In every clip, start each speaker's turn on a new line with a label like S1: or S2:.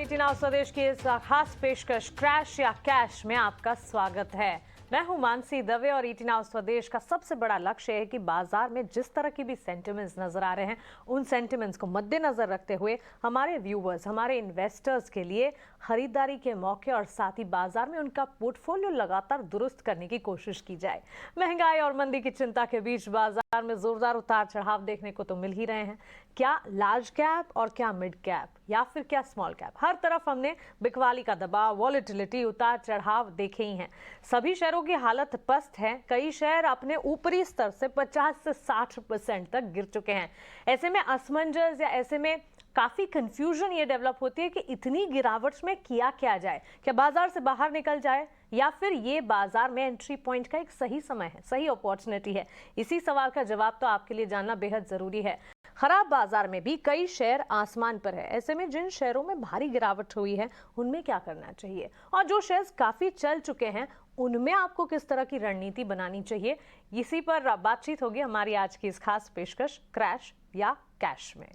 S1: ET now स्वदेश की इस खास पेशकश क्रैश या कैश में आपका स्वागत है। मैं हूं मानसी दवे और ईटी नाउ स्वदेश का सबसे बड़ा लक्ष्य है कि बाजार में जिस तरह की भी सेंटिमेंट्स नजर आ रहे हैं उन सेंटिमेंट्स को मद्देनजर रखते हुए हमारे व्यूवर्स, हमारे इन्वेस्टर्स के लिए खरीदारी के मौके और साथ ही बाजार में उनका पोर्टफोलियो लगातार दुरुस्त करने की कोशिश की जाए। महंगाई और मंदी की चिंता के बीच बाजार में जोरदार उतार चढ़ाव देखने को तो मिल ही रहे हैं। क्या लार्ज कैप और क्या मिड कैप या फिर क्या स्मॉल कैप, हर तरफ हमने बिकवाली का दबाव, वॉलेटिलिटी, उतार चढ़ाव देखे ही हैं। सभी शेयरों की हालत पस्त है। कई शेयर अपने ऊपरी स्तर से 50 से 60% तक गिर चुके हैं। ऐसे में असमंजस या ऐसे में काफी कंफ्यूजन ये डेवलप होती है कि इतनी गिरावट में किया क्या जाए। क्या बाजार से बाहर निकल जाए या फिर ये बाजार में एंट्री पॉइंट का एक सही समय है, सही अपॉर्चुनिटी है? इसी सवाल का जवाब तो आपके लिए जानना बेहद जरूरी है। खराब बाजार में भी कई शेयर आसमान पर है। ऐसे में जिन शेयरों में भारी गिरावट हुई है उनमें क्या करना चाहिए और जो शेयर्स काफी चल चुके हैं उनमें आपको किस तरह की रणनीति बनानी चाहिए, इसी पर बातचीत होगी हमारी आज की इस खास पेशकश क्रैश या कैश में।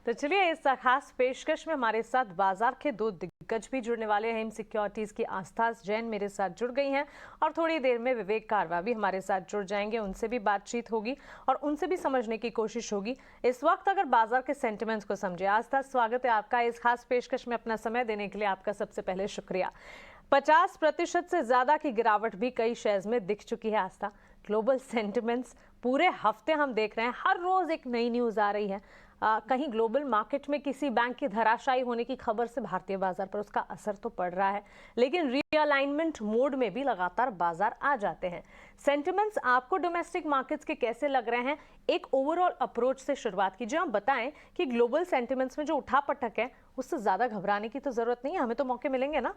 S1: तो चलिए, इस खास पेशकश में हमारे साथ बाजार के दो दिग्गज भी जुड़ने वाले हैं। हिम सिक्योरिटीज की आस्था जैन मेरे साथ जुड़ गई हैं और थोड़ी देर में विवेक कारवा भी हमारे साथ जुड़ जाएंगे। उनसे भी बातचीत होगी और उनसे भी समझने की कोशिश होगी इस वक्त अगर बाजार के सेंटिमेंट्स को समझे। आस्था, स्वागत है आपका इस खास पेशकश में। अपना समय देने के लिए आपका सबसे पहले शुक्रिया। 50% से ज्यादा की गिरावट भी कई शेयर्स में दिख चुकी है। आस्था, ग्लोबल सेंटिमेंट्स पूरे हफ्ते हम देख रहे हैं, हर रोज एक नई न्यूज आ रही है। कहीं ग्लोबल मार्केट में किसी बैंक की धराशायी होने की खबर से भारतीय बाजार पर उसका असर तो पड़ रहा है, लेकिन रीअलाइनमेंट मोड में भी लगातार बाजार आ जाते हैं। सेंटिमेंट्स आपको डोमेस्टिक मार्केट्स के कैसे लग रहे हैं? एक ओवरऑल अप्रोच से शुरुआत कीजिए। आप बताएं कि ग्लोबल सेंटिमेंट्स में जो उठापटक है उससे ज्यादा घबराने की तो जरूरत नहीं है, हमें तो मौके मिलेंगे ना।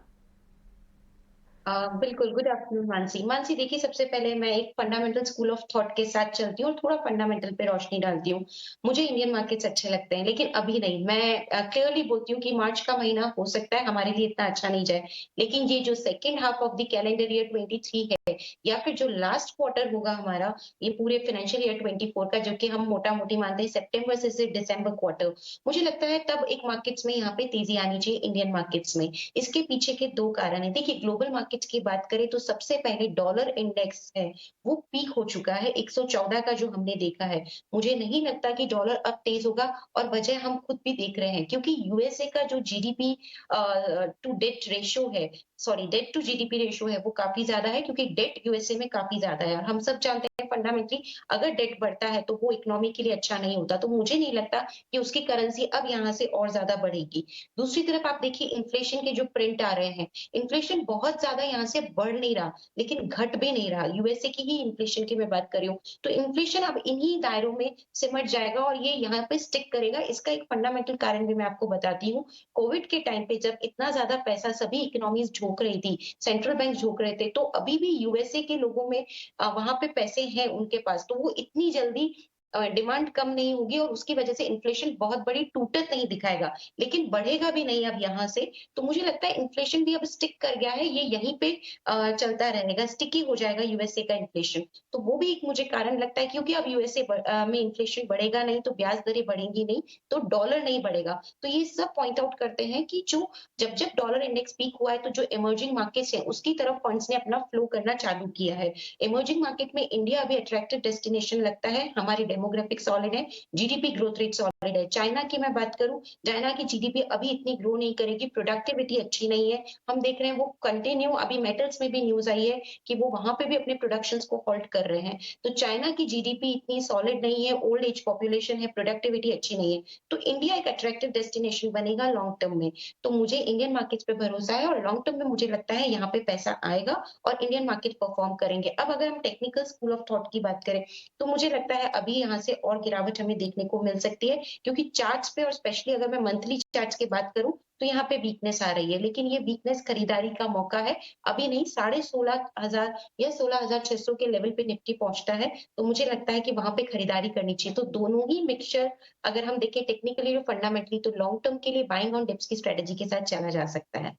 S2: बिल्कुल। Good afternoon Mansi. मानसी देखिए, सबसे पहले मैं एक फंडामेंटल स्कूल ऑफ थॉट के साथ चलती हूँ और थोड़ा फंडामेंटल पे रोशनी डालती हूँ। मुझे इंडियन मार्केट्स अच्छे लगते हैं, लेकिन अभी नहीं। मैं क्लियरली बोलती हूँ कि मार्च का महीना हो सकता है हमारे लिए इतना अच्छा नहीं जाए, लेकिन ये जो second half of the calendar year 23 है या फिर जो लास्ट क्वार्टर होगा हमारा, ये पूरे फाइनेंशियल ईयर 24 का, जो कि हम मोटा मोटी मानते हैं सितंबर से दिसंबर क्वार्टर, मुझे लगता है तब एक मार्केट्स में यहाँ पे तेजी आनी चाहिए इंडियन मार्केट्स में। इसके पीछे के दो कारण है। देखिए, ग्लोबल मार्केट्स की बात करें तो सबसे पहले डॉलर इंडेक्स है, वो पीक हो चुका है 114 का जो हमने देखा है। मुझे नहीं लगता कि डॉलर अब तेज होगा, और वजह हम खुद भी देख रहे हैं, क्योंकि यूएसए का जो जीडीपी टू डेट रेशियो है, sorry debt to GDP ratio है, वो काफी ज्यादा है, क्योंकि डेट यूएसए में काफी ज्यादा है। और हम सब जानते हैं फंडामेंटली अगर डेट बढ़ता है तो वो इकोनॉमी के लिए अच्छा नहीं होता। तो मुझे नहीं लगता कि उसकी करेंसी अब यहाँ से और ज्यादा बढ़ेगी। दूसरी तरफ आप देखिए, इन्फ्लेशन के जो प्रिंट आ रहे हैं, इन्फ्लेशन बहुत ज्यादा यहाँ से बढ़ नहीं रहा, लेकिन घट भी नहीं रहा। यूएसए की ही इन्फ्लेशन की मैं बात कर रही हूँ, तो इन्फ्लेशन अब इन्हीं दायरों में सिमट जाएगा और ये यहाँ पे स्टिक करेगा। इसका एक फंडामेंटल कारण भी मैं आपको बताती हूँ। कोविड के टाइम पे जब इतना ज्यादा पैसा सभी इकोनॉमीज झोंक रही थी, सेंट्रल बैंक झोंक रहे थे, तो अभी भी यूएसए के लोगों में वहां पे पैसे हैं उनके पास, तो वो इतनी जल्दी डिमांड कम नहीं होगी और उसकी वजह से इन्फ्लेशन बहुत बड़ी टूटत नहीं दिखाएगा, लेकिन बढ़ेगा भी नहीं अब यहाँ से। तो मुझे लगता है इन्फ्लेशन भी अब स्टिक कर गया है, ये यहीं पे चलता रहेगा, स्टिकी हो जाएगा यूएसए का इन्फ्लेशन। तो वो भी एक मुझे कारण लगता है, क्योंकि अब यूएसए में इन्फ्लेशन बढ़ेगा नहीं तो ब्याज दरें बढ़ेंगी नहीं, तो डॉलर नहीं बढ़ेगा। तो ये सब पॉइंट आउट करते हैं कि जो जब जब डॉलर इंडेक्स पीक हुआ है, तो जो इमर्जिंग मार्केट्स है उसकी तरफ फंड्स ने अपना फ्लो करना चालू किया है। इमर्जिंग मार्केट में इंडिया अभी अट्रैक्टिव डेस्टिनेशन लगता है। हमारी डेमोग्राफिक सॉलिड है, जीडीपी ग्रोथ रेट सॉलिड है। चाइना की मैं बात करूं, चाइना की जीडीपी अभी इतनी ग्रो नहीं करेगी, प्रोडक्टिविटी अच्छी नहीं है। हम देख रहे हैं वो कंटिन्यू, अभी मेटल्स में भी न्यूज आई है कि वो वहां पे भी अपने प्रोडक्शंस को हॉल्ट कर रहे हैं। तो चाइना की जीडीपी इतनी सॉलिड नहीं है, ओल्ड एज पॉपुलेशन है, प्रोडक्टिविटी अच्छी नहीं है। तो इंडिया एक अट्रैक्टिव डेस्टिनेशन बनेगा लॉन्ग टर्म में। तो मुझे इंडियन मार्केट्स पे भरोसा है और लॉन्ग टर्म में मुझे लगता है यहाँ पे पैसा आएगा और इंडियन मार्केट परफॉर्म करेंगे। अब अगर हम टेक्निकल स्कूल ऑफ थॉट की बात करें, तो मुझे लगता है अभी यहाँ से और गिरावट हमें देखने को मिल सकती है, क्योंकि चार्ट्स पे और स्पेशली अगर मैं मंथली चार्ट्स की बात करूं तो यहाँ पे वीकनेस आ रही है, लेकिन ये वीकनेस खरीदारी का मौका है। अभी नहीं, 16,500 या 16,600 के लेवल पे निफ्टी पहुंचता है, तो मुझे लगता है कि वहां पे खरीदारी करनी चाहिए। तो दोनों ही मिक्सचर अगर हम देखें टेक्निकली और फंडामेंटली, तो लॉन्ग टर्म के लिए बाइंग ऑन डिप्स की स्ट्रेटेजी के साथ चला जा सकता है।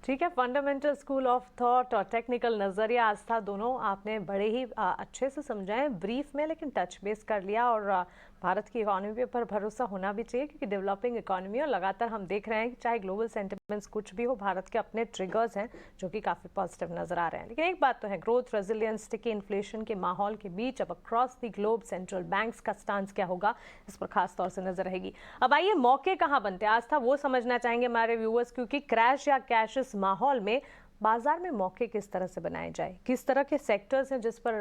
S1: ठीक है, फंडामेंटल स्कूल ऑफ थॉट और टेक्निकल नज़रिया आस्था दोनों आपने बड़े ही अच्छे से समझाए ब्रीफ में, लेकिन टच बेस कर लिया। और भारत की इकोनॉमी पर भरोसा होना भी चाहिए, क्योंकि डेवलपिंग इकोनॉमी और लगातार हम देख रहे हैं कि चाहे ग्लोबल सेंटिमेंट्स कुछ भी हो, भारत के अपने ट्रिगर्स हैं जो कि काफ़ी पॉजिटिव नजर आ रहे हैं। लेकिन एक बात तो है, ग्रोथ, रेजिलियंस, स्टिकी इन्फ्लेशन के माहौल के बीच अब across the globe central banks का स्टांस क्या होगा, इस पर खास तौर से नजर रहेगी। अब आइए, मौके कहाँ बनते हैं आस्था, वो समझना चाहेंगे हमारे व्यूअर्स, क्योंकि क्रैश या कैश इस माहौल में बाजार में मौके किस तरह से बनाए जाए, किस तरह के सेक्टर्स हैं जिस पर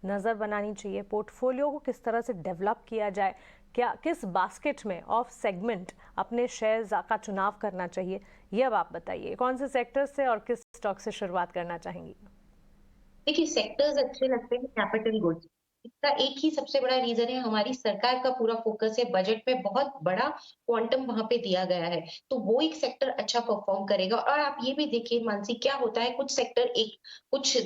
S1: नजर बनानी चाहिए, पोर्टफोलियो को किस तरह से डेवलप किया जाए, क्या किस बास्केट में ऑफ सेगमेंट अपने शेयर्स का चुनाव करना चाहिए, ये अब आप बताइए। कौन से सेक्टर्स से और किस स्टॉक से शुरुआत करना चाहेंगी?
S2: देखिए, सेक्टर्स अच्छे लगते हैं कैपिटल गुड्स। इसका एक ही सबसे बड़ा रीजन है, हमारी सरकार का पूरा फोकस है, बजट में बहुत बड़ा क्वांटम वहां पे दिया गया है, तो वो एक सेक्टर अच्छा परफॉर्म करेगा। और आप ये भी देखिए मानसी, क्या होता है, कुछ सेक्टर एक कुछ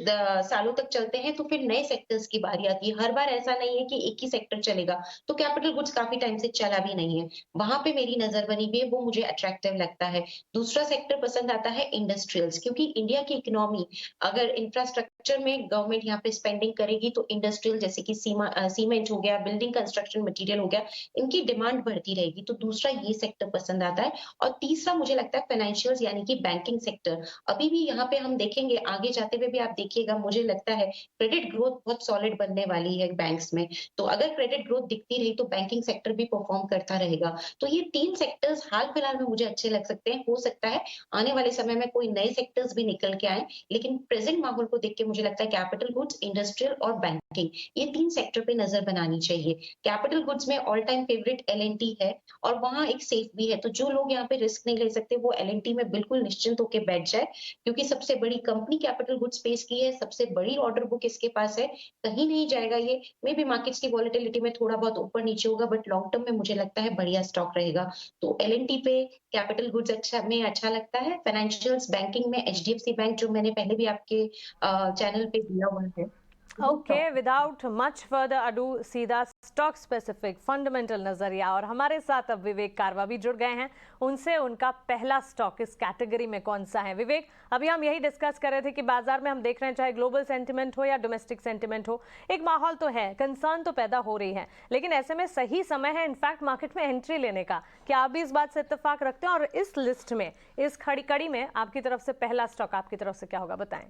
S2: सालों तक चलते हैं तो फिर नए सेक्टर्स की बारी आती है। हर बार ऐसा नहीं है कि एक ही सेक्टर चलेगा। तो कैपिटल गुड्स काफी टाइम से चला भी नहीं है, वहां पे मेरी नजर बनी हुई है, वो मुझे अट्रैक्टिव लगता है। दूसरा सेक्टर पसंद आता है इंडस्ट्रियल्स, क्योंकि इंडिया की इकोनॉमी अगर इंफ्रास्ट्रक्चर में गवर्नमेंट यहाँ पे स्पेंडिंग करेगी तो इंडस्ट्रियल जैसे कि सीमेंट हो गया, बिल्डिंग कंस्ट्रक्शन मटेरियल हो गया, इनकी डिमांड बढ़ती रहेगी। तो दूसरा ये सेक्टर पसंद आता है। और तीसरा मुझे लगता है फाइनेंशियल्स यानी कि बैंकिंग सेक्टर। अभी भी यहाँ पे हम देखेंगे, आगे जाते हुए भी आप देखिएगा, मुझे लगता है क्रेडिट ग्रोथ बहुत सॉलिड बनने वाली है बैंक्स में। तो अगर क्रेडिट ग्रोथ दिखती रही तो बैंकिंग सेक्टर भी परफॉर्म करता रहेगा। तो ये 3 सेक्टर्स हाल फिलहाल में मुझे अच्छे लग सकते हैं। हो सकता है आने वाले समय में कोई नए सेक्टर्स भी निकल के आए, लेकिन प्रेजेंट माहौल को देख के मुझे लगता है कैपिटल गुड्स, इंडस्ट्रियल और बैंकिंग, ये 3 सेक्टर पे नजर बनानी चाहिए। कैपिटल गुड्स में ऑल टाइम फेवरेट एल&टी है, और वहां एक सेफ भी है। तो जो लोग यहाँ पे रिस्क नहीं ले सकते वो एल&टी में बिल्कुल निश्चिंत होकर बैठ जाए, क्योंकि सबसे बड़ी कंपनी कैपिटल गुड्स स्पेस की है, सबसे बड़ी ऑर्डर बुक इसके पास है, कहीं नहीं जाएगा ये। मे बी मार्केट्स की वॉलेटिलिटी में थोड़ा बहुत ऊपर नीचे होगा, बट लॉन्ग टर्म में मुझे लगता है बढ़िया स्टॉक रहेगा। तो एल&टी पे कैपिटल गुड्स अच्छा लगता है। फाइनेंशियल्स बैंकिंग में एचडीएफसी बैंक, जो मैंने पहले भी आपके चैनल पे दिया हुआ है, वो
S1: okay,
S2: top.
S1: Without much further ado सीधा स्टॉक स्पेसिफिक फंडामेंटल नजरिया। और हमारे साथ अब विवेक कारवा भी जुड़ गए हैं, उनसे उनका पहला स्टॉक इस कैटेगरी में कौन सा है। विवेक, अभी हम यही डिस्कस कर रहे थे कि बाजार में हम देख रहे हैं, चाहे ग्लोबल सेंटिमेंट हो या डोमेस्टिक सेंटिमेंट हो, एक माहौल तो है, कंसर्न तो पैदा हो रही है, लेकिन ऐसे में सही समय है इनफैक्ट मार्केट में एंट्री लेने का। क्या आप भी इस बात से इत्तेफाक रखते हैं? और इस लिस्ट में, इस खड़ी कड़ी में आपकी तरफ से पहला स्टॉक आपकी तरफ से क्या होगा, बताएं।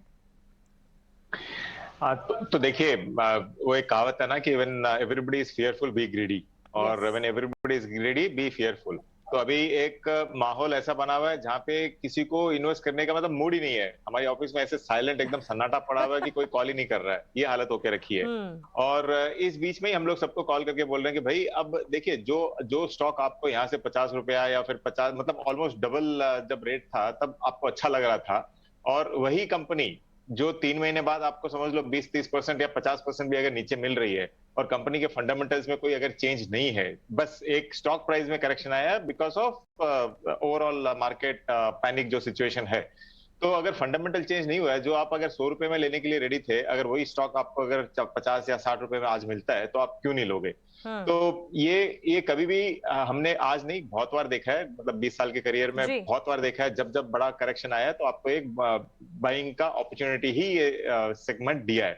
S3: तो देखिए, वो एक कहावत है ना कि when everybody is fearful be greedy, और
S1: yes.
S3: When everybody is greedy be fearful. तो अभी एक माहौल ऐसा बना हुआ है जहाँ पे किसी को इन्वेस्ट करने का मतलब मूड ही नहीं है। हमारी ऑफिस में ऐसे साइलेंट एकदम सन्नाटा पड़ा हुआ है कि कोई कॉल ही नहीं कर रहा है, ये हालत होके रखी है। और इस बीच में ही हम लोग सबको कॉल करके बोल रहे हैं कि भाई अब देखिए, जो जो स्टॉक आपको यहाँ से 50 रुपया या फिर 50, मतलब ऑलमोस्ट डबल जब रेट था तब आपको अच्छा लग रहा था, और वही कंपनी जो 3 महीने बाद आपको समझ लो 20-30% या 50% भी अगर नीचे मिल रही है, और कंपनी के फंडामेंटल्स में कोई अगर चेंज नहीं है, बस एक स्टॉक प्राइस में करेक्शन आया है because of overall market panic जो सिचुएशन है। तो अगर फंडामेंटल चेंज नहीं हुआ है, जो आप अगर 100 रुपए में लेने के लिए रेडी थे, अगर वही स्टॉक आपको अगर 50 या 60 रुपए में आज मिलता है तो आप क्यों नहीं लोगे? तो ये कभी भी हमने आज नहीं, बहुत बार देखा है, मतलब 20 साल के करियर में
S1: जी।
S3: बहुत बार देखा है, जब जब बड़ा करेक्शन आया है तो आपको एक बाइंग का अपॉर्चुनिटी ही ये सेगमेंट दिया है।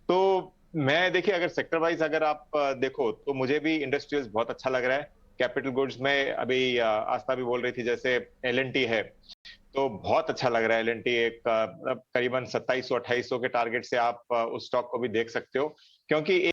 S3: तो मैं देखिए, अगर सेक्टर वाइज अगर आप देखो तो मुझे भी इंडस्ट्रियल्स बहुत अच्छा लग रहा है। कैपिटल गुड्स में अभी आस्था भी बोल रही थी, जैसे एल&टी है, तो बहुत अच्छा लग रहा है एल&टी। एक करीबन 2700-2800 के टारगेट से आप उस स्टॉक को भी देख सकते हो, क्योंकि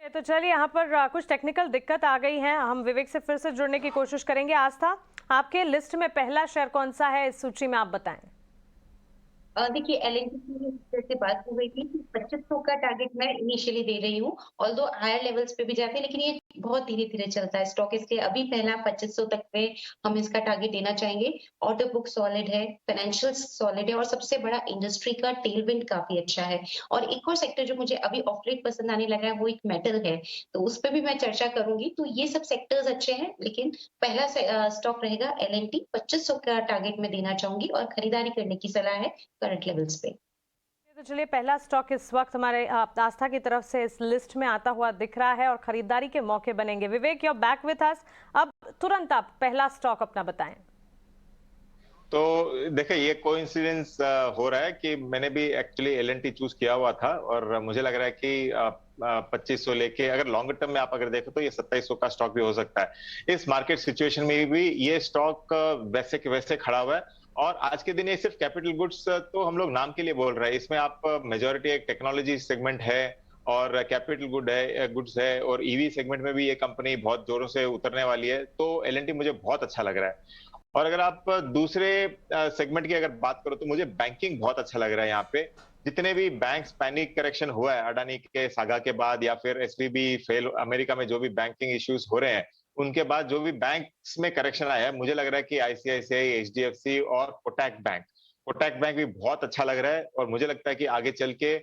S1: तो चलिए, यहाँ पर कुछ टेक्निकल दिक्कत आ गई है, हम विवेक से फिर से जुड़ने की कोशिश करेंगे। आस्था, आपके लिस्ट में पहला शेयर कौन सा है इस सूची में, आप बताएं।
S2: देखिए, एल&टी की जैसे बात हो गई थी कि 2500 का टारगेट मैं इनिशियली दे रही हूँ, ऑल्दो हायर लेवल्स पे भी जाते हैं, लेकिन ये बहुत धीरे-धीरे चलता है स्टॉक, इसलिए अभी पहला 2500 तक पे हम इसका टारगेट देना चाहेंगे। ऑर्डर बुक सॉलिड है, फाइनेंशियल्स सॉलिड है, और सबसे बड़ा इंडस्ट्री का टेलविंड काफी अच्छा है। और एक और सेक्टर जो मुझे अभी ऑफ लेट पसंद आने लगा है, वो एक मेटल है, तो उस पे भी मैं चर्चा करूंगी। तो ये सब सेक्टर्स अच्छे हैं, लेकिन पहला स्टॉक रहेगा एल&टी, 2500 का टारगेट में देना चाहूंगी, और खरीदारी करने की सलाह है करंट लेवल्स पे।
S1: तो चलिए, पहला स्टॉक इस वक्त हमारे आस्था की तरफ से इस लिस्ट में आता हुआ दिख रहा है और खरीदारी के मौके बनेंगे। Vivek, you are back with us. अब तुरंत आप पहला स्टॉक अपना बताएं।
S3: तो देखिए, ये कोइंसिडेंस हो रहा है कि मैंने भी एक्चुअली एलएनटी चूज किया हुआ था और मुझे लग रहा है कि 2500 लेके अगर लॉन्गर टर्म में आप अगर देखो तो ये 2700 का स्टॉक भी हो सकता है। इस मार्केट सिचुएशन में भी ये स्टॉक वैसे के वैसे खड़ा हुआ है। और आज के दिन ये सिर्फ कैपिटल गुड्स तो हम लोग नाम के लिए बोल रहे हैं, इसमें आप मेजोरिटी एक टेक्नोलॉजी सेगमेंट है और कैपिटल गुड्स है और ईवी सेगमेंट में भी ये कंपनी बहुत जोरों से उतरने वाली है। तो एलएनटी मुझे बहुत अच्छा लग रहा है। और अगर आप दूसरे सेगमेंट की अगर बात करो तो मुझे बैंकिंग बहुत अच्छा लग रहा है। यहाँ पे जितने भी बैंक्स पैनिक करेक्शन हुआ है अडानी के सागा के बाद या फिर एसवीबी फेल, अमेरिका में जो भी बैंकिंग इश्यूज हो रहे हैं उनके बाद जो भी बैंक्स में करेक्शन आया है, मुझे लग रहा है कि आईसीआईसीआई, एचडीएफसी और कोटक बैंक भी बहुत अच्छा लग रहा है। और मुझे लगता है कि आगे चल के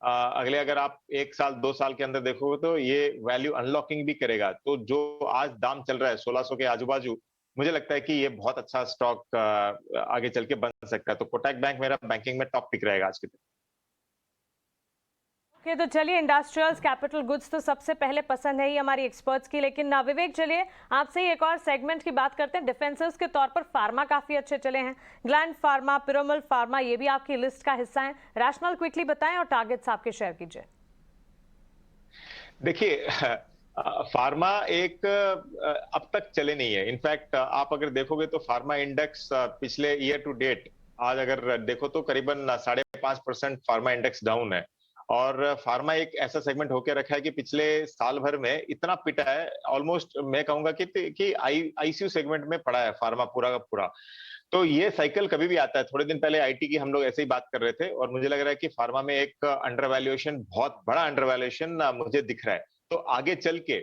S3: अगले अगर आप 1 साल 2 साल के अंदर देखोगे तो ये वैल्यू अनलॉकिंग भी करेगा। तो जो आज दाम चल रहा है 1600 के आजू बाजू, मुझे लगता है कि ये बहुत अच्छा स्टॉक आगे चल के बन सकता है। तो कोटक बैंक मेरा बैंकिंग में टॉप पिक रहेगा आज के दिन।
S1: ओके, तो चलिए, इंडस्ट्रियल्स, कैपिटल गुड्स तो सबसे पहले पसंद है ही हमारी एक्सपर्ट्स की, लेकिन विवेक चलिए आपसे ही एक और सेगमेंट की बात करते हैं। डिफेंसेस के तौर पर फार्मा काफी अच्छे चले हैं। ग्लैंड फार्मा, पिरामल फार्मा, ये भी आपकी लिस्ट का हिस्सा है। रैशनल क्विकली बताएं और टारगेट्स आपके शेयर कीजिए।
S3: देखिए, फार्मा एक अब तक चले नहीं है। इनफैक्ट आप अगर देखोगे तो फार्मा इंडेक्स पिछले ईयर टू डेट आज अगर देखो तो करीबन 5.5% फार्मा इंडेक्स डाउन है। और फार्मा एक ऐसा सेगमेंट होकर रखा है कि पिछले साल भर में इतना पिटा है, ऑलमोस्ट मैं कहूंगा कि आईसीयू सेगमेंट में पड़ा है फार्मा पूरा का पूरा। तो ये साइकिल कभी भी आता है। थोड़े दिन पहले आईटी की हम लोग ऐसे ही बात कर रहे थे और मुझे लग रहा है कि फार्मा में एक अंडर वैल्यूएशन, बहुत बड़ा अंडर वैल्यूएशन मुझे दिख रहा है। तो आगे चल के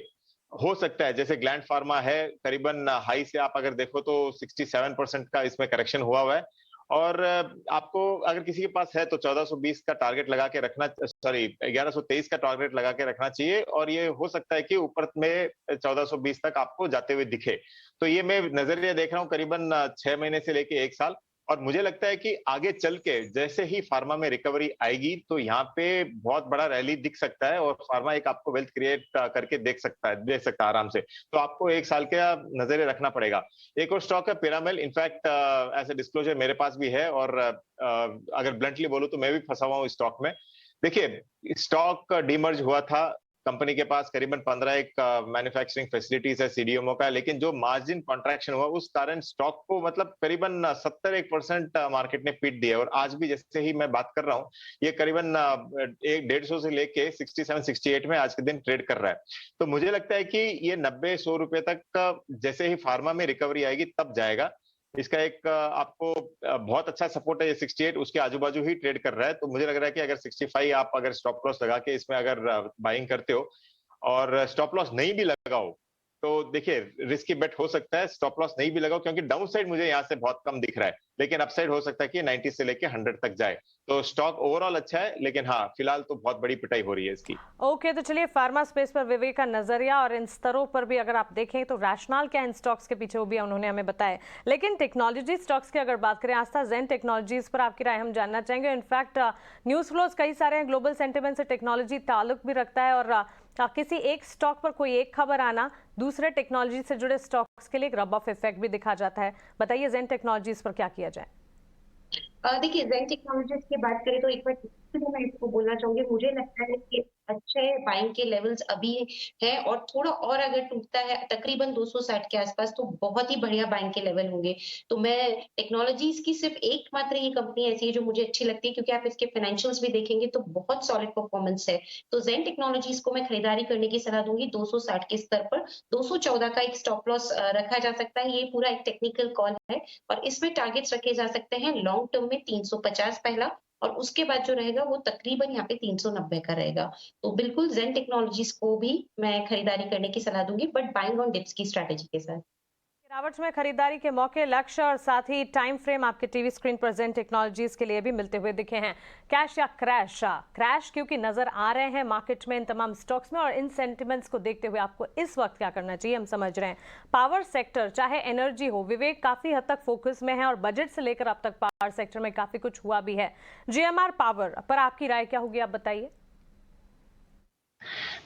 S3: हो सकता है, जैसे ग्लैंड फार्मा है करीबन हाई से आप अगर देखो तो 67% का इसमें करेक्शन हुआ है। और आपको अगर किसी के पास है तो 1420 का टारगेट लगा के रखना, सॉरी 1123 का टारगेट लगा के रखना चाहिए। और ये हो सकता है कि ऊपर में 1420 तक आपको जाते हुए दिखे। तो ये मैं नजरिया देख रहा हूँ करीबन 6 महीने से लेके 1 साल। और मुझे लगता है कि आगे चल के जैसे ही फार्मा में रिकवरी आएगी तो यहाँ पे बहुत बड़ा रैली दिख सकता है और फार्मा एक आपको वेल्थ क्रिएट करके दे सकता है आराम से। तो आपको 1 साल का नजरिया रखना पड़ेगा। एक और स्टॉक है पिरामिल। इनफैक्ट ऐसे डिस्क्लोजर मेरे पास भी है और अगर ब्लंटली बोलूं तो मैं भी फंसा हुआ हूँ स्टॉक में। देखिए, स्टॉक डीमर्ज हुआ था, कंपनी के पास करीबन 15 एक मैन्युफैक्चरिंग फैसिलिटीज है सीडीएमओ का, लेकिन जो मार्जिन कॉन्ट्रैक्शन हुआ उस कारण स्टॉक को मतलब करीबन 71% मार्केट ने पीट दिया। और आज भी जैसे ही मैं बात कर रहा हूँ ये करीबन 150 से लेके 67-68 में आज के दिन ट्रेड कर रहा है। तो मुझे लगता है कि ये 90-100 रुपए तक जैसे ही फार्मा में रिकवरी आएगी तब जाएगा। इसका एक आपको बहुत अच्छा सपोर्ट है, ये 68 उसके आजू बाजू ही ट्रेड कर रहा है। तो मुझे लग रहा है कि अगर 65 आप अगर स्टॉप लॉस लगा के इसमें अगर बाइंग करते हो और स्टॉप लॉस नहीं भी लगाओ तो देखिए रिस्की बेट हो सकता है। स्टॉप लॉस नहीं भी लगाओ क्योंकि डाउन साइड मुझे यहाँ से बहुत कम दिख रहा है, लेकिन अपसाइड हो सकता है कि 90 से लेके 100 तक जाए। तो स्टॉक ओवरऑल अच्छा है, लेकिन हाँ फिलहाल तो बहुत बड़ी पिटाई हो रही है इसकी।
S1: ओके, तो चलिए, फार्मा स्पेस पर विवेक का नजरिया और इन स्तरों पर भी अगर आप देखें तो रैशनल क्या इन स्टॉक्स के पीछे वो भी उन्होंने हमें बताया। लेकिन टेक्नोलॉजी स्टॉक्स की अगर बात करें, आस्था ज़ेन टेक्नोलॉजीज पर आपकी राय हम जानना चाहेंगे। इनफैक्ट न्यूज़ फ्लोज कई सारे हैं, ग्लोबल सेंटिमेंट से टेक्नोलॉजी ताल्लुक भी रखता है और किसी एक स्टॉक पर कोई एक खबर आना दूसरे टेक्नोलॉजी से जुड़े स्टॉक्स के लिए एक रब ऑफ इफेक्ट भी दिखा जाता है। बताइए ज़ेन टेक्नोलॉजीज पर क्या किया जाए।
S2: देखिए, ज़ेन टेक्नोलॉजीज की बात करें तो एक बार फिर मैं इसको बोलना चाहूंगी। मुझे लगता है कि अच्छे बाइंग के लेवल्स अभी है और थोड़ा और अगर टूटता है तकरीबन 260 के आसपास तो बहुत ही बढ़िया बाइंग के लेवल होंगे। तो मैं टेक्नोलॉजीज की सिर्फ एकमात्र ये कंपनी ऐसी है जो मुझे अच्छी लगती है, क्योंकि आप इसके फाइनेंशियल्स भी देखेंगे तो बहुत सॉलिड परफॉर्मेंस है। तो ज़ेन टेक्नोलॉजीज को मैं खरीदारी करने की सलाह दूंगी 260 के स्तर पर। 214 का एक स्टॉप लॉस रखा जा सकता है। ये पूरा एक टेक्निकल कॉल है और इसमें टारगेट्स रखे जा सकते हैं लॉन्ग टर्म में 350 पहला, और उसके बाद जो रहेगा वो तकरीबन यहाँ पे 390 का रहेगा। तो बिल्कुल ज़ेन टेक्नोलॉजीज को भी मैं खरीदारी करने की सलाह दूंगी, बट बाइंग ऑन डिप्स की स्ट्रैटेजी के साथ।
S1: गिरावट में खरीदारी के मौके, लक्ष्य और साथ ही टाइम फ्रेम आपके टीवी स्क्रीन पर जेन टेक्नोलॉजीज के लिए भी मिलते हुए दिखे हैं। कैश या क्रैश? क्रैश क्योंकि नजर आ रहे हैं मार्केट में इन तमाम स्टॉक्स में, और इन सेंटिमेंट्स को देखते हुए आपको इस वक्त क्या करना चाहिए हम समझ रहे हैं। पावर सेक्टर चाहे एनर्जी हो, विवेक काफी हद तक फोकस में है और बजट से लेकर अब तक पावर सेक्टर में काफी कुछ हुआ भी है। जीएमआर पावर पर आपकी राय क्या होगी, आप बताइए।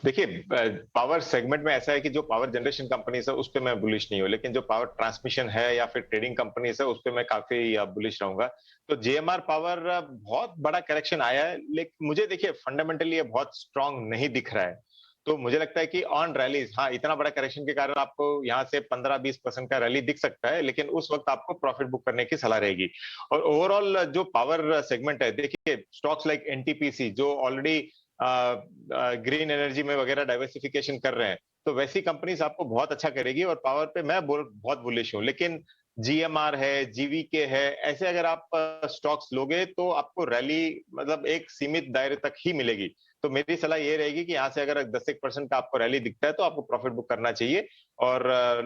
S3: देखिए, पावर सेगमेंट में ऐसा है कि जो पावर जनरेशन कंपनीज है उस पे मैं बुलिश नहीं हूँ, लेकिन जो पावर ट्रांसमिशन है या फिर ट्रेडिंग कंपनीज है उस पे मैं काफी बुलिश रहूंगा। तो जेएमआर पावर बहुत बड़ा करेक्शन आया है, लेकिन मुझे देखिए फंडामेंटली ये बहुत स्ट्रांग नहीं दिख रहा है। तो मुझे लगता है कि ऑन रैलीज, हाँ, इतना बड़ा करेक्शन के कारण आपको यहाँ से 15-20% का रैली दिख सकता है, लेकिन उस वक्त आपको प्रॉफिट बुक करने की सलाह रहेगी। और ओवरऑल जो पावर सेगमेंट है, देखिए स्टॉक्स लाइक एनटीपीसी जो ऑलरेडी ग्रीन एनर्जी में वगैरह डाइवर्सिफिकेशन कर रहे हैं, तो वैसी कंपनीज आपको बहुत अच्छा करेगी। और पावर पे मैं बहुत बुलिश हूँ, लेकिन जीएमआर है, जीवीके है, ऐसे अगर आप स्टॉक्स लोगे तो आपको रैली मतलब एक सीमित दायरे तक ही मिलेगी। तो मेरी सलाह ये रहेगी कि यहाँ से अगर 10% का आपको रैली दिखता है तो आपको प्रॉफिट बुक करना चाहिए, और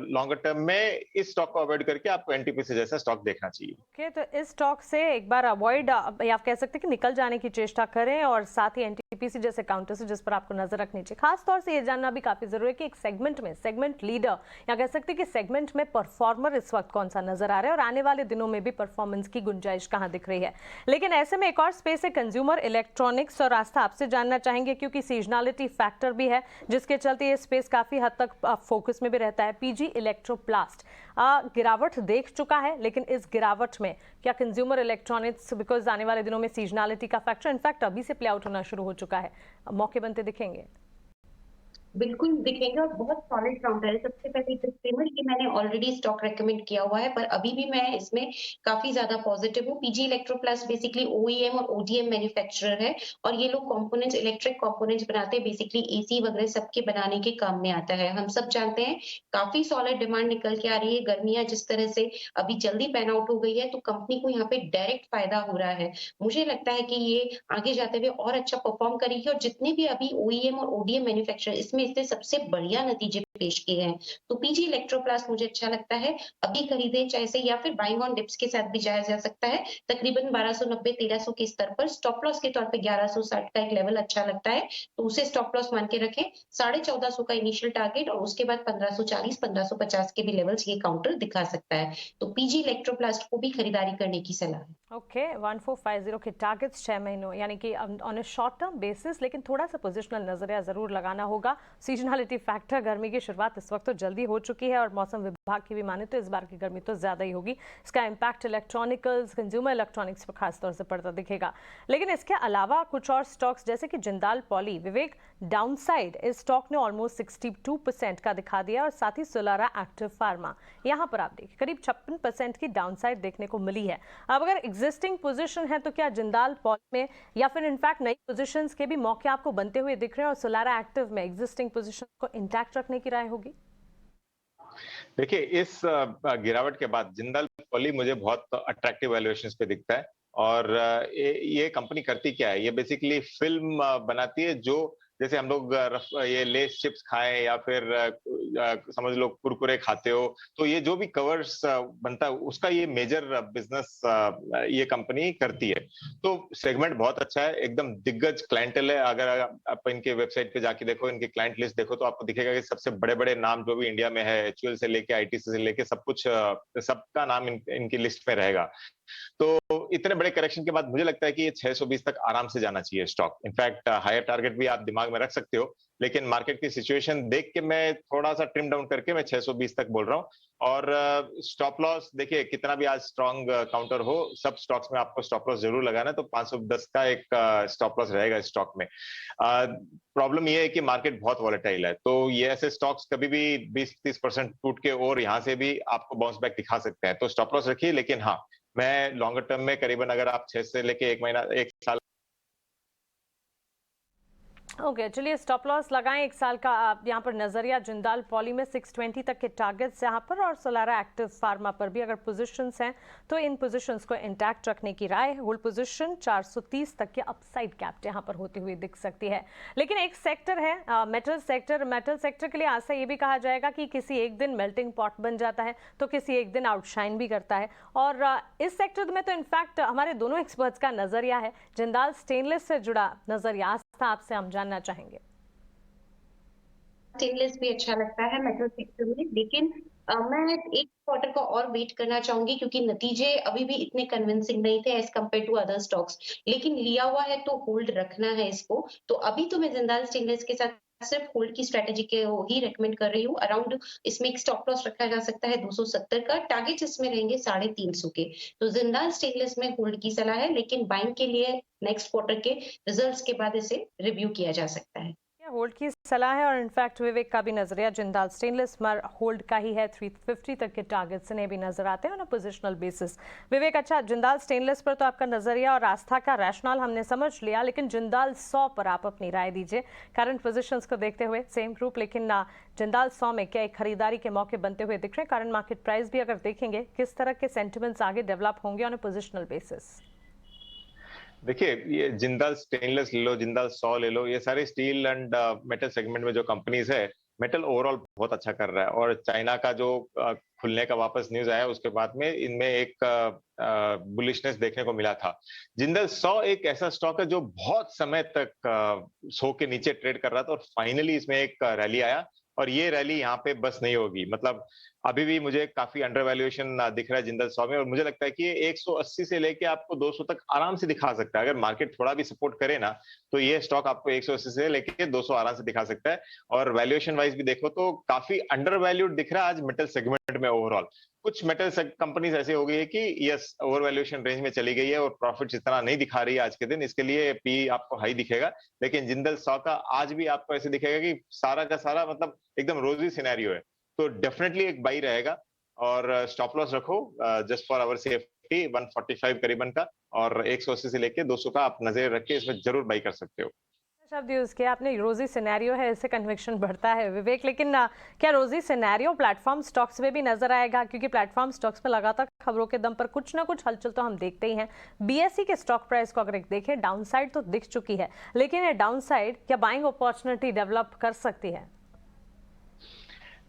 S3: लॉन्गर टर्म में इस स्टॉक को अवॉइड करके आपको एनटीपीसी जैसा स्टॉक देखना चाहिए।
S1: ओके, तो इस स्टॉक से एक बार अवॉइड या आप कह सकते हैं कि निकल जाने की चेष्टा करें, और साथ ही एनटीपीसी जैसे काउंटर से जिस पर आपको नजर रखनी चाहिए। खास तौर से ये जानना भी काफी जरूरी है कि एक सेगमेंट में सेगमेंट लीडर या कह सकते हैं कि सेगमेंट में परफॉर्मर इस वक्त कौन सा नजर आ रहा है, और आने वाले दिनों में भी परफॉर्मेंस की गुंजाइश कहां दिख रही है। लेकिन ऐसे में एक और स्पेस है कंज्यूमर इलेक्ट्रॉनिक्स, और आस्था आपसे जानना चाहेंगे क्योंकि सीजनलिटी फैक्टर भी है जिसके चलते ये स्पेस काफी हद तक फोकस में भी रहता है। पीजी इलेक्ट्रोप्लास्ट गिरावट देख चुका है, लेकिन इस गिरावट में क्या कंज्यूमर इलेक्ट्रॉनिक्स, बिकॉज आने वाले दिनों में सीजनलिटी का फैक्टर इनफैक्ट अभी से प्ले आउट होना शुरू हो चुका है, मौके बनते दिखेंगे?
S2: बिल्कुल दिखेगा और बहुत सॉलिड काउंटर है। सबसे पहले डिस्क्लेमर, ये मैंने ऑलरेडी स्टॉक रेकमेंड किया हुआ है, पर अभी भी मैं इसमें काफी ज्यादा पॉजिटिव हूँ। पीजी इलेक्ट्रोप्लास्ट बेसिकली ओईएम और ओडीएम मैन्युफैक्चरर है, और ये लोग कंपोनेंट्स, इलेक्ट्रिक कंपोनेंट्स बनाते हैं, बेसिकली एसी वगैरह सबके बनाने के काम में आता है। हम सब जानते हैं काफी सॉलिड डिमांड निकल के आ रही है। गर्मियां जिस तरह से अभी जल्दी पैन आउट हो गई है, तो कंपनी को यहाँ पे डायरेक्ट फायदा हो रहा है। मुझे लगता है कि ये आगे जाते हुए और अच्छा परफॉर्म करेगी, और जितने भी अभी ओईएम और ओडीएम मैन्युफैक्चरर इसमें इससे सबसे बढ़िया नतीजे पेश किए हैं। तो पीजी इलेक्ट्रोप्लास्ट मुझे अच्छा लगता है, अभी खरीदे चाहे से, या फिर बाइंग ऑन डिप्स के साथ भी जाया जा सकता है। तकरीबन 1290-1300 के स्तर पर स्टॉप लॉस के तौर पे 1160 का एक लेवल अच्छा लगता है, तो उसे स्टॉप लॉस मान के रखें। 1450 का इनिशियल टारगेट, और उसके बाद 1540-1550 के भी लेवल्स ये काउंटर दिखा सकता है। तो पीजी इलेक्ट्रोप्लास्ट को भी खरीदारी करने की सलाह है।
S1: ओके, 1450 के टारगेट्स 6 महीनों यानी कि on A short term basis, लेकिन थोड़ा सा पोजिशनल नजरिया जरूर लगाना होगा। सीजनलिटी फैक्टर, गर्मी की शुरुआत इस वक्त तो जल्दी हो चुकी है, और मौसम विभाग की भी माने तो इस बार की गर्मी तो ज्यादा ही होगी। इसका इम्पैक्ट इलेक्ट्रॉनिकल्स, कंज्यूमर इलेक्ट्रॉनिक्स पर खासतौर से पड़ता दिखेगा। लेकिन इसके अलावा कुछ और स्टॉक्स जैसे कि जिंदाल पॉली, विवेक, डाउनसाइड इस स्टॉक ने ऑलमोस्ट 62% का दिखा दिया, और साथ ही सोलारा एक्टिव फार्मा, यहाँ पर आप देखिए करीब 56% की डाउनसाइड देखने को मिली है। अब अगर एग्जिस्टिंग पोजीशन है तो क्या जिंदाल पॉली में या फिर इनफैक्ट नई पोजीशंस के भी मौके आपको बनते हुए दिख रहे हैं, और सोलारा एक्टिव में एग्जिस्टिंग पोजीशन को इंटैक्ट रखने की राय होगी?
S3: देखिए, इस गिरावट के बाद जिंदाल पॉली मुझे बहुत अट्रैक्टिव वैल्यूएशंस पे दिखता है। और ये कंपनी करती क्या है, ये बेसिकली फिल्म बनाती है, जो जैसे हम लोग ये लेस चिप्स खाएं या फिर समझ लो कुरकुरे खाते हो, तो ये जो भी कवर्स बनता है उसका ये मेजर बिजनेस ये कंपनी करती है। तो सेगमेंट बहुत अच्छा है, एकदम दिग्गज क्लाइंटेल है। अगर आप इनके वेबसाइट पे जाके देखो, इनकी क्लाइंट लिस्ट देखो, तो आपको दिखेगा कि सबसे बड़े बड़े नाम जो भी इंडिया में है, एचयूएल से लेके आईटीसी से लेके सब कुछ, सबका नाम इनकी लिस्ट में रहेगा। तो इतने बड़े करेक्शन के बाद मुझे लगता है कि ये 620 तक आराम से जाना चाहिए स्टॉक। इनफैक्ट हायर टारगेट भी आप दिमाग में रख सकते हो, लेकिन मार्केट की सिचुएशन देख के मैं थोड़ा सा ट्रिम डाउन करके मैं 620 तक बोल रहा हूँ। और स्टॉप लॉस देखिए, कितना भी आज स्ट्रॉन्ग काउंटर हो, सब स्टॉक्स में आपको स्टॉप लॉस जरूर लगाना है, तो 510 का एक स्टॉप लॉस रहेगा स्टॉक में। प्रॉब्लम ये है कि मार्केट बहुत वॉलेटाइल है, तो ये ऐसे स्टॉक्स कभी भी 20-30% टूट के और यहाँ से भी आपको बाउंस बैक दिखा सकते हैं, तो स्टॉप लॉस रखिए। लेकिन हाँ, मैं लॉन्गर टर्म में करीबन अगर आप 6 से लेके 1 महीना 1 साल
S1: ओके, चलिए स्टॉप लॉस लगाएं। एक साल का आप यहाँ पर नजरिया जिंदाल पॉली में 620 तक के टारगेट्स यहाँ पर, और सोलारा एक्टिव फार्मा पर भी अगर पोजीशंस हैं तो इन पोजीशंस को इंटैक्ट रखने की राय है। होल्ड पोजीशन 430 तक के अपसाइड कैप यहाँ पर होती हुई दिख सकती है। लेकिन एक सेक्टर है मेटल सेक्टर के लिए ऐसा ये भी कहा जाएगा कि किसी एक दिन मेल्टिंग पॉट बन जाता है तो किसी एक दिन आउटशाइन भी करता है, और इस सेक्टर में तो इनफैक्ट हमारे दोनों एक्सपर्ट्स का नजरिया है। जिंदाल स्टेनलेस से जुड़ा नजरिया आस्था आपसे हम जानना चाहेंगे।
S2: स्टेनलेस भी अच्छा लगता है मेटल सेक्टर में, लेकिन मैं एक क्वार्टर का और वेट करना चाहूंगी, क्योंकि नतीजे अभी भी इतने कन्विंसिंग नहीं थे as compare to other stocks. लेकिन लिया हुआ है तो होल्ड रखना है इसको। तो अभी तो मैं जिंदाल स्टेनलेस के साथ सिर्फ होल्ड की स्ट्रेटेजी के ही रेकमेंड कर रही हूँ। अराउंड इसमें एक स्टॉप लॉस रखा जा सकता है 270 का, टारगेट इसमें रहेंगे 350 के। तो जिंदाल स्टेनलेस में होल्ड की सलाह है, लेकिन बाइंग के लिए नेक्स्ट क्वार्टर के रिजल्ट्स के बाद इसे रिव्यू किया जा सकता है।
S1: होल्ड की सलाह है, और इनफैक्ट विवेक का भी नजरिया जिंदाल स्टेनलेस मर होल्ड का ही है। 350 तक के टारगेट्स इन्हें भी नजर आते हैं ऑन अ पोजिशनल बेसिस। विवेक, अच्छा, जिंदाल स्टेनलेस पर तो आपका नजरिया और आस्था का रैशनल हमने समझ लिया, लेकिन जिंदाल 100 पर आप अपनी राय दीजिए। करंट पोजीशंस को देखते हुए सेम ग्रुप, लेकिन जिंदाल 100 में क्या एक खरीदारी के मौके बनते हुए दिख रहे हैं? करंट मार्केट प्राइस भी अगर देखेंगे, किस तरह के सेंटिमेंट्स आगे डेवलप होंगे ऑन अ पोजिशनल बेसिस?
S3: देखिए, ये जिंदाल स्टेनलेस ले लो, जिंदाल 100 ले लो, ये सारे स्टील एंड मेटल सेगमेंट में जो कंपनीज है, मेटल ओवरऑल बहुत अच्छा कर रहा है। और चाइना का जो खुलने का वापस न्यूज आया उसके बाद में इनमें एक बुलिशनेस देखने को मिला था। जिंदल 100 एक ऐसा स्टॉक है जो बहुत समय तक 100 के नीचे ट्रेड कर रहा था, और फाइनली इसमें एक रैली आया, और ये रैली यहाँ पे बस नहीं होगी। मतलब अभी भी मुझे काफी अंडर वैल्यूएशन दिख रहा है जिंदल 100 में, और मुझे लगता है कि ये 180 से लेके आपको 200 तक आराम से दिखा सकता है। अगर मार्केट थोड़ा भी सपोर्ट करे ना, तो ये स्टॉक आपको 180 से लेके 200 आराम से दिखा सकता है। और वैल्यूएशन वाइज भी देखो तो काफी अंडर वैल्यूड दिख रहा है आज मेटल सेगमेंट में ओवरऑल। कुछ मेटल कंपनीज ऐसी हो गई है कि यस, ओवर वैल्यूएशन रेंज में चली गई है और प्रॉफिट इतना नहीं दिखा रही है आज के दिन, इसके लिए पी आपको हाई दिखेगा। लेकिन जिंदल 100 का आज भी आपको ऐसे दिखेगा कि सारा का सारा मतलब एकदम रोजी सिनेरियो है। तो डेफिनेटली एक बाई रहेगा, और स्टॉप लॉस रखो जस्ट फॉर आवर सेफ्टी 145 करीबन का, और 180 से लेके 200 का आप नजर रख के इसमें जरूर बाई कर सकते हो।
S1: शब्द यूज किया आपने, रोजी सिनेरियो है, इससे कन्विक्शन बढ़ता है विवेक। लेकिन क्या रोजी सिनेरियो प्लेटफॉर्म स्टॉक्स में भी नजर आएगा? क्योंकि प्लेटफॉर्म स्टॉक्स में लगातार खबरों के दम पर कुछ ना कुछ हलचल तो हम देखते ही हैं। बीएसई के स्टॉक प्राइस को अगर एक देखें, डाउनसाइड तो दिख चुकी है, लेकिन ये डाउनसाइड क्या बाइंग अपॉर्चुनिटी डेवलप कर सकती है?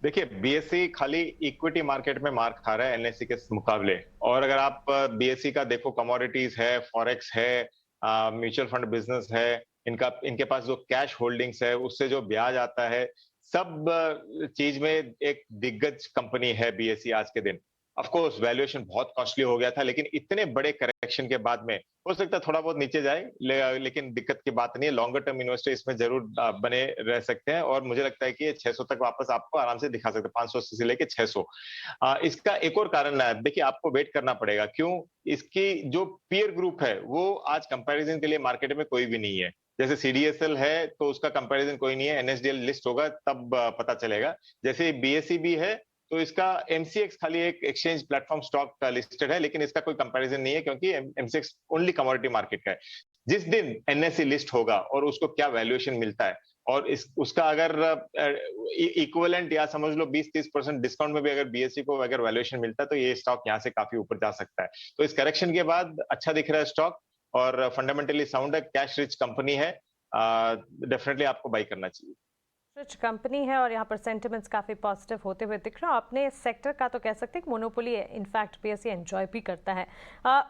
S3: देखिए, बीएसई खाली इक्विटी मार्केट में मार खा रहा है एनएससी के मुकाबले। और अगर आप बीएसई का देखो, कमोडिटीज है, फॉरेक्स है, म्यूचुअल फंड बिजनेस है, इनके पास जो कैश होल्डिंग्स है उससे जो ब्याज आता है, सब चीज में एक दिग्गज कंपनी है बीएसई आज के दिन। ऑफ कोर्स वैल्यूएशन बहुत कॉस्टली हो गया था, लेकिन इतने बड़े करेक्शन के बाद में हो सकता है थोड़ा बहुत नीचे जाए, लेकिन दिक्कत की बात नहीं है। लॉन्गर टर्म इन्वेस्टर इसमें जरूर बने रह सकते हैं, और मुझे लगता है कि ये 600 तक वापस आपको आराम से दिखा सकते हैं, 580 से लेके 600। इसका एक और कारण है, देखिए आपको वेट करना पड़ेगा। क्यों? इसकी जो पीयर ग्रुप है वो आज कंपैरिजन के लिए मार्केट में कोई भी नहीं है। जैसे सीडीएसएल है तो उसका कंपैरिजन कोई नहीं है, एनएसडीएल लिस्ट होगा तब पता चलेगा। जैसे बीएसई भी है तो इसका एमसीएक्स खाली एक एक्सचेंज प्लेटफॉर्म स्टॉक का लिस्टेड है, लेकिन इसका कोई कंपैरिजन नहीं है, क्योंकि एमसीएक्स ओनली कमोडिटी मार्केट का है। जिस दिन एनएससी लिस्ट होगा और उसको क्या वैल्यूएशन मिलता है, और उसका अगर इक्विवेलेंट या समझ लो 20-30% डिस्काउंट में भी अगर बीएससी को अगर वैल्यूएशन मिलता है, तो ये स्टॉक यहाँ से काफी ऊपर जा सकता है। तो इस करेक्शन के बाद अच्छा दिख रहा है स्टॉक, और फंडामेंटली साउंड है, कैश रिच कंपनी है, डेफिनेटली आपको बाई करना चाहिए।
S1: रिच कंपनी है, और यहाँ पर सेंटिमेंट्स काफी पॉजिटिव होते हुए दिख रहा है। अपने इस सेक्टर का तो कह सकते हैं मोनोपोली है, इनफैक्ट बीएसई एंजॉय भी करता है।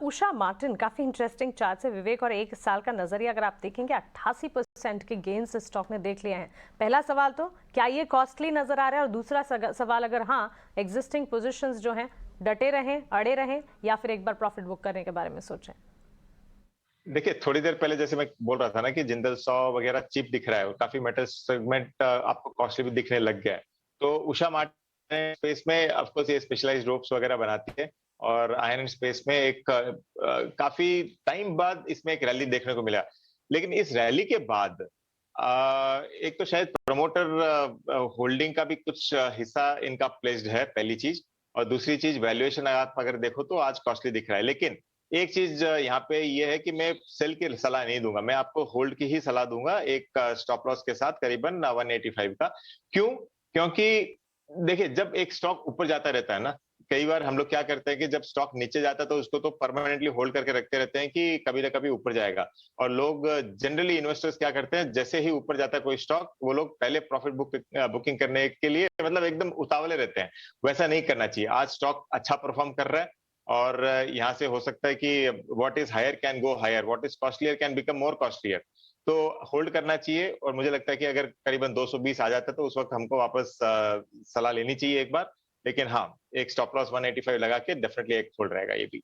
S1: उषा मार्टिन काफी इंटरेस्टिंग चार्ट है विवेक, और एक साल का नजरिया अगर आप देखेंगे 88% के गेन्स स्टॉक ने देख लिए हैं। पहला सवाल तो क्या ये कॉस्टली नजर आ रहा है, और दूसरा सवाल अगर हाँ एग्जिस्टिंग पोजिशंस जो हैं डटे रहें, अड़े रहें, या फिर एक बार प्रॉफिट बुक करने के बारे में सोचें?
S3: देखिए, थोड़ी देर पहले जैसे मैं बोल रहा था ना कि जिंदल 100 वगैरह चीप दिख रहा है, और काफी मेटल सेगमेंट आपको कॉस्टली भी दिखने लग गया है। तो उषा मार्टिन स्पेस में ऑफ कोर्स ये स्पेशलाइज्ड रोप्स वगैरह बनाती है, और आयरन स्पेस में एक काफी टाइम बाद इसमें एक रैली देखने को मिला। लेकिन इस रैली के बाद एक तो शायद प्रमोटर होल्डिंग का भी कुछ हिस्सा इनका प्लेस्ड है, पहली चीज। और दूसरी चीज, वैल्यूएशन आप अगर देखो तो आज कॉस्टली दिख रहा है। लेकिन एक चीज यहाँ पे ये है कि मैं सेल की सलाह नहीं दूंगा, मैं आपको होल्ड की ही सलाह दूंगा एक स्टॉप लॉस के साथ करीबन 185 का। क्यों? क्योंकि देखिए, जब एक स्टॉक ऊपर जाता रहता है ना, कई बार हम लोग क्या करते हैं कि जब स्टॉक नीचे जाता है तो उसको तो परमानेंटली होल्ड करके रखते रहते हैं कि कभी ना कभी ऊपर जाएगा। और लोग जनरली इन्वेस्टर्स क्या करते हैं, जैसे ही ऊपर जाता है कोई स्टॉक, वो लोग पहले प्रॉफिट बुकिंग करने के लिए मतलब एकदम उतावले रहते हैं। वैसा नहीं करना चाहिए। आज स्टॉक अच्छा परफॉर्म कर रहा है और यहाँ से हो सकता है कि what is higher can go higher, what is costlier can become more costlier. तो होल्ड करना चाहिए और मुझे लगता है कि अगर करीबन 220 आ जाता है तो उस वक्त हमको वापस सलाह लेनी चाहिए एक बार। लेकिन हाँ, एक स्टॉप लॉस 185 लगा के डेफिनेटली एक होल्ड रहेगा ये भी।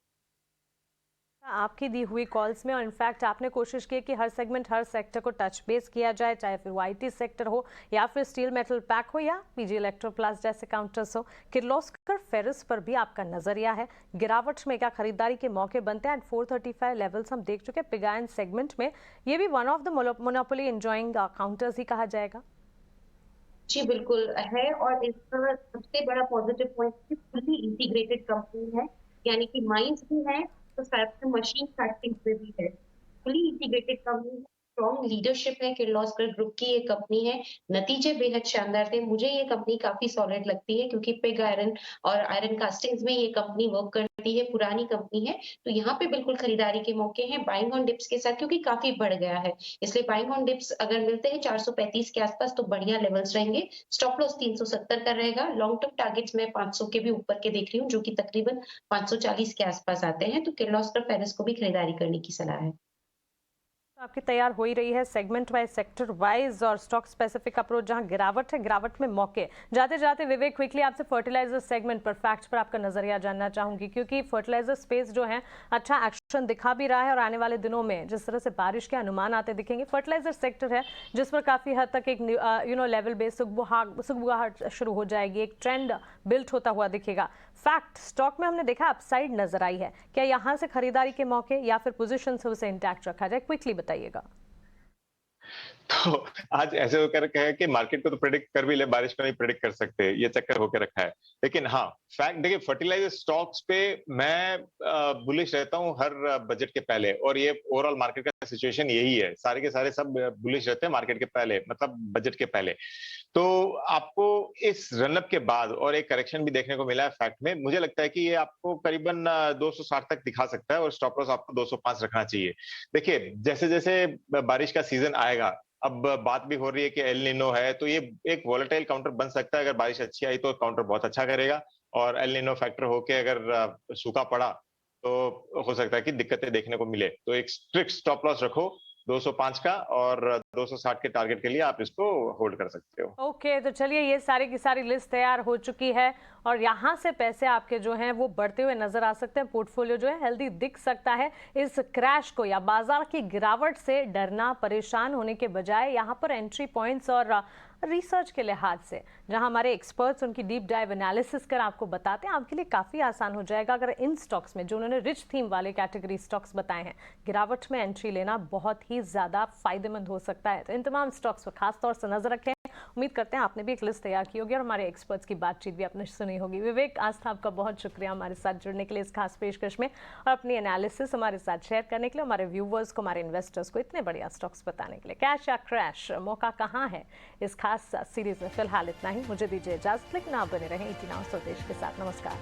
S1: आपकी दी हुई कॉल्स में और इनफैक्ट आपने कोशिश की कि हर सेगमेंट हर सेक्टर को टच बेस किया जाए, चाहे फिर वो आईटी सेक्टर हो या फिर स्टील मेटल पैक हो या पीजी इलेक्ट्रोप्लास्ट जैसे काउंटर्स हो। किर्लोस्कर फेरिस पर भी आपका नजरिया है, गिरावट में क्या खरीदारी के मौके बनते हैं? एट 435 लेवल्स हम देख चुके हैं। पिग आयरन सेगमेंट में ये भी one of the monopoly enjoying counters ही कहा जाएगा।
S2: जी, बिल्कुल है। और इसका सबसे बड़ा पॉजिटिव पॉइंट है, फुली इंटीग्रेटेड कंपनी है, यानी कि माइंस भी है तो साथ में मशीन फैक्टरिंग पे भी है। फुली इंटीग्रेटेड कंपनी है, स्ट्रॉन्ग लीडरशिप है, किर्लोस्कर ग्रुप की ये कंपनी है। नतीजे बेहद शानदार थे। मुझे ये कंपनी काफी सॉलिड लगती है क्योंकि पिग आयरन और आयरन कास्टिंग्स में ये कंपनी वर्क करती है, पुरानी कंपनी है। तो यहाँ पे बिल्कुल खरीदारी के मौके हैं बाइंग ऑन डिप्स के साथ, क्योंकि काफी बढ़ गया है। इसलिए बाइंग ऑन डिप्स अगर मिलते हैं 435 के आसपास तो बढ़िया लेवल्स रहेंगे। स्टॉप लॉस 370 का रहेगा। लॉन्ग टर्म टारगेट्स मैं 500 के भी ऊपर के देख रही हूँ, जो कि तकरीबन 540 के आसपास आते हैं। तो किर्लोस्कर फेरिस को भी खरीदारी करने की सलाह है।
S1: तो आपकी तैयार हो ही रही है सेगमेंट वाइज, सेक्टर वाइज और स्टॉक स्पेसिफिक अप्रोच। जहां गिरावट है, गिरावट में मौके। जाते जाते विवेक, क्विकली आपसे फर्टिलाइजर सेगमेंट पर फैक्ट्स पर आपका नजरिया जानना चाहूंगी, क्योंकि फर्टिलाइजर स्पेस जो है अच्छा एक्शन दिखा भी रहा है और आने वाले दिनों में जिस तरह से बारिश के अनुमान आते दिखेंगे, फर्टिलाइजर सेक्टर है जिस पर काफी हद तक एक लेवल बेस सुगबुगाहट शुरू हो जाएगी, एक ट्रेंड बिल्ट होता हुआ दिखेगा। फैक्ट स्टॉक में हमने देखा अपसाइड नजर आई है, क्या यहां से खरीदारी के मौके या फिर पोजीशन से उसे इंटैक्ट रखा जाए? क्विकली बताइएगा।
S3: तो आज ऐसे होकर है कि मार्केट को तो प्रेडिक्ट कर भी ले, बारिश को नहीं प्रेडिक्ट कर सकते, ये चक्कर होकर रखा है। लेकिन हाँ, फैक्ट देखिए, फर्टिलाइजर स्टॉक्स पे मैं बुलिश रहता हूँ हर बजट के पहले, और ये ओवरऑल मार्केट का सिचुएशन यही है। सारे के सारे सब बुलिश रहते हैं मार्केट के पहले, मतलब बजट के पहले। तो आपको इस रनअप के बाद और एक करेक्शन भी देखने को मिला है फैक्ट में। मुझे लगता है कि ये आपको करीबन 260 तक दिखा सकता है और स्टॉप लॉस आपको 205 रखना चाहिए। देखिए, जैसे जैसे बारिश का सीजन आएगा, अब बात भी हो रही है कि एल नीनो है, तो ये एक वोलेटाइल काउंटर बन सकता है। अगर बारिश अच्छी आई तो काउंटर बहुत अच्छा करेगा, और एल नीनो फैक्टर होके अगर सूखा पड़ा तो हो सकता है कि दिक्कतें देखने को मिले। तो एक स्ट्रिक्ट स्टॉप लॉस रखो 205 का, और 260 के टारगेट के लिए आप इसको होल्ड कर सकते हो।
S1: ओके, तो चलिए, ये सारी की सारी लिस्ट तैयार हो चुकी है और यहाँ से पैसे आपके जो हैं वो बढ़ते हुए नजर आ सकते हैं। पोर्टफोलियो जो है हेल्दी दिख सकता है। इस क्रैश को या बाजार की गिरावट से डरना, परेशान होने के बजाय यहाँ पर एंट्री पॉइंट्स और रिसर्च के लिहाज से जहां हमारे एक्सपर्ट्स उनकी डीप डाइव एनालिसिस कर आपको बताते हैं, आपके लिए काफ़ी आसान हो जाएगा। अगर इन स्टॉक्स में जो उन्होंने रिच थीम वाले कैटेगरी स्टॉक्स बताए हैं, गिरावट में एंट्री लेना बहुत ही ज़्यादा फायदेमंद हो सकता है। तो इन तमाम स्टॉक्स पर खास तौर से नजर रखें। उम्मीद करते हैं आपने भी एक लिस्ट तैयार की होगी और हमारे एक्सपर्ट्स की बातचीत भी आपने सुनी होगी। विवेक आस्था, आपका बहुत शुक्रिया हमारे साथ जुड़ने के लिए, इस खास पेशकश में और अपनी एनालिसिस हमारे साथ शेयर करने के लिए, हमारे व्यूवर्स को, हमारे इन्वेस्टर्स को इतने बढ़िया स्टॉक्स बताने के लिए। कैश या क्रैश, मौका कहाँ है? इस खास सीरीज में फिलहाल इतना ही। मुझे दीजिए इजाजत, लेकिन आप बने रहें 18 स्वदेश के साथ। नमस्कार।